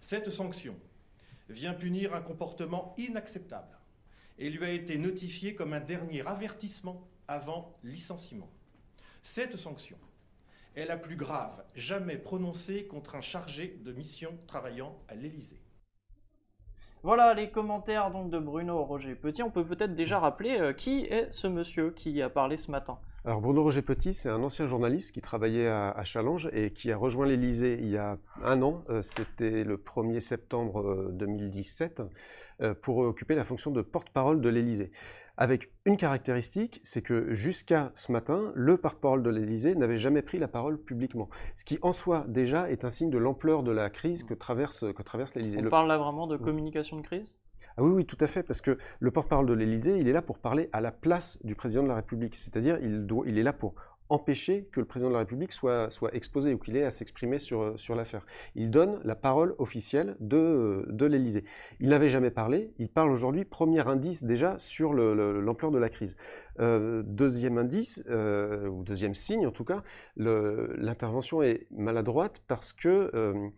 Cette sanction vient punir un comportement inacceptable et lui a été notifiée comme un dernier avertissement avant licenciement. Cette sanction est la plus grave jamais prononcée contre un chargé de mission travaillant à l'Élysée. Voilà les commentaires donc de Bruno Roger Petit. On peut peut-être déjà rappeler qui est ce monsieur qui a parlé ce matin. Alors Bruno Roger Petit, c'est un ancien journaliste qui travaillait à Challenge et qui a rejoint l'Élysée il y a un an, c'était le 1er septembre 2017, pour occuper la fonction de porte-parole de l'Élysée. Avec une caractéristique, c'est que jusqu'à ce matin, le porte-parole de l'Élysée n'avait jamais pris la parole publiquement. Ce qui en soi déjà est un signe de l'ampleur de la crise que traverse l'Élysée. On parle là vraiment de communication de crise ? Ah oui, oui, tout à fait, parce que le porte-parole de l'Élysée, il est là pour parler à la place du président de la République. C'est-à-dire, il est là pour empêcher que le président de la République soit exposé ou qu'il ait à s'exprimer sur l'affaire. Il donne la parole officielle de l'Élysée. Il n'avait jamais parlé, il parle aujourd'hui, premier indice déjà sur l'ampleur de la crise. Deuxième indice, ou deuxième signe en tout cas, l'intervention est maladroite parce que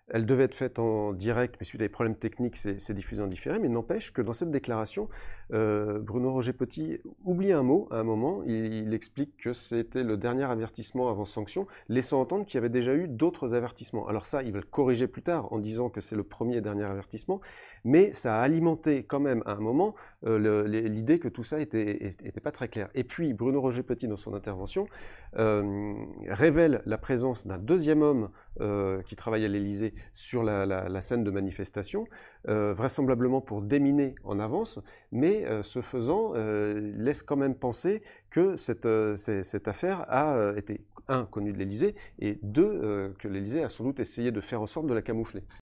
elle devait être faite en direct, mais suite à des problèmes techniques, c'est diffusé en différé, mais n'empêche que dans cette déclaration, Bruno Roger Petit oublie un mot à un moment, il explique que c'était le dernier avertissement avant sanction, laissant entendre qu'il y avait déjà eu d'autres avertissements. Alors ça, il va le corriger plus tard en disant que c'est le premier et dernier avertissement, mais ça a alimenté quand même à un moment l'idée que tout ça était pas très clair. Et puis Bruno Roger Petit, dans son intervention, révèle la présence d'un deuxième homme qui travaille à l'Élysée sur la scène de manifestation, vraisemblablement pour déminer en avance, mais ce faisant laisse quand même penser que cette affaire a été, un, connue de l'Élysée, et deux, que l'Élysée a sans doute essayé de faire en sorte de la camoufler.